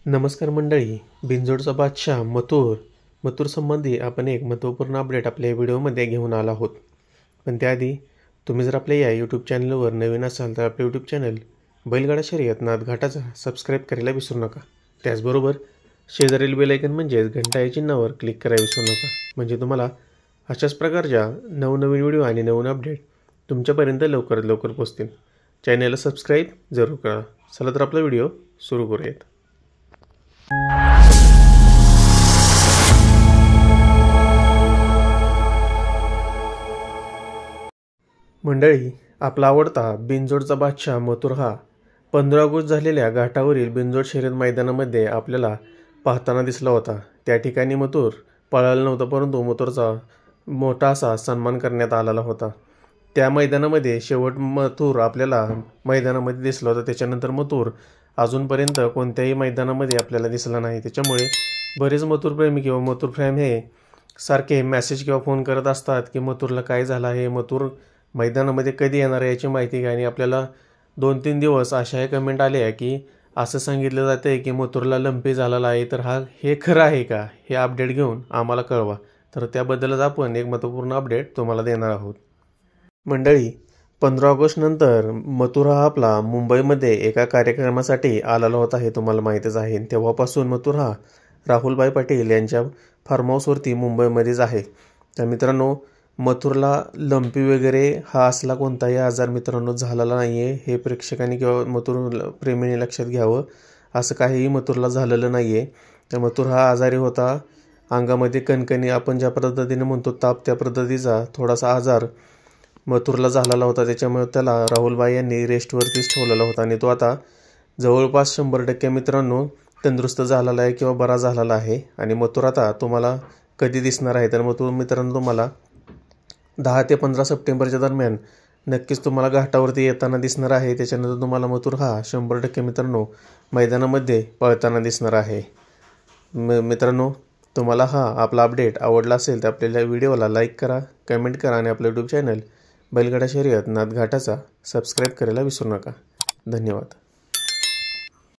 नमस्कार मंडळी, बिनजोडचा बादशाह मथुर संबंधी आपण एक महत्त्वपूर्ण अपडेट आपल्या व्हिडिओमध्ये घेऊन आलो आहोत। पण त्याआधी तुम्ही जर आपल्या या यूट्यूब चॅनलवर नवीन असाल तर आपले यूट्यूब चॅनल बैलगाडा शर्यत नादघाटाचा सबस्क्राईब करायला विसरू नका। त्याचबरोबर शेजारील बेल आयकॉन म्हणजेच घंटा या चिन्हावर क्लिक करायला विसरू नका, म्हणजे तुम्हाला अशाच प्रकारच्या नवनवीन व्हिडिओ आणि नवीन अपडेट तुमच्यापर्यंत लवकरात लवकर पोहोचतील। चॅनलला सबस्क्राईब जरूर करा। चला तर आपला व्हिडिओ सुरू करूयात। मंडळी, आपला आवडता बिनजोडचा बादशाह मथुर हा 15 ऑगस्ट झालेल्या घाटावरील बिनजोड शर्यत मैदानामध्ये आपल्याला पाहताना दिसला होता। त्या ठिकाणी मथुर पळाला नव्हता, परंतु मथुरचा मोठा असा सन्मान करण्यात आलेला होता। त्या मैदानामध्ये शेवट मथुर आपल्याला मैदानामध्ये दिसला होता। त्याच्यानंतर मथुर अजूनपर्यंत कोणत्याही मैदानामध्ये आपल्याला दिसला नाही। त्याच्यामुळे बरेच मथुर प्रेमी किंवा मथुर फॅन हे सारखे मेसेज किंवा फोन करत असतात की मथुरला काय झालं आहे, मथुर मैदानामध्ये कधी येणार आहे याची माहिती घ्या। आणि आपल्याला 2-3 दिवस अशा कमेंट आल्या की असं सांगितलं जातं आहे की मथुरला लंपी झालेला आहे, तर हे खरं आहे का, हे अपडेट घेऊन आम्हाला कळवा। तर त्याबद्दलच आपण एक महत्त्वपूर्ण अपडेट तुम्हाला देणार आहोत। मंडळी, 15 ऑगस्ट नंतर मथुर हा आपला मुंबईमध्ये एका कार्यक्रमासाठी आलेला होता, हे तुम्हाला माहीतच आहे। तेव्हापासून मथुर हा राहुलभाई पाटील यांच्या फार्म हाऊसवरती मुंबईमध्येच आहे। तर मित्रांनो, मथुरला लंपी वगैरे हा असला कोणताही आजार मित्रांनो झालेला नाही आहे, हे प्रेक्षकांनी किंवा मथुर प्रेमीने लक्षात घ्यावं। असं काहीही मथुरला झालेलं नाही आहे। तर मथुर हा आजारी होता, अंगामध्ये कणकणी आपण ज्या पद्धतीने म्हणतो ताप, त्या पद्धतीचा थोडासा आजार मथुरला झालेला होता। त्याच्यामुळे त्याला राहुलभाई यांनी रेस्टवरतीच ठेवलेला होता आणि तो आता जवळपास 100% मित्रांनो तंदुरुस्त झालेला आहे किंवा बरा झालेला आहे। आणि मथुर आता तुम्हाला कधी दिसणार आहे, तर मथुर मित्रांनो तुम्हाला 10 ते 15 सप्टेंबरच्या दरम्यान नक्कीच तुम्हाला घाटावरती येताना दिसणार आहे। त्याच्यानंतर तुम्हाला मथुर हा 100% मित्रांनो मैदानामध्ये पळताना दिसणार आहे। मित्रांनो, तुम्हाला हा आपला अपडेट आवडला असेल तर आपल्या व्हिडिओला लाईक करा, कमेंट करा आणि आपलं यूट्यूब चॅनल बैलगाडा शर्यत नादघाटाचा सबस्क्राईब करायला विसरू नका। धन्यवाद।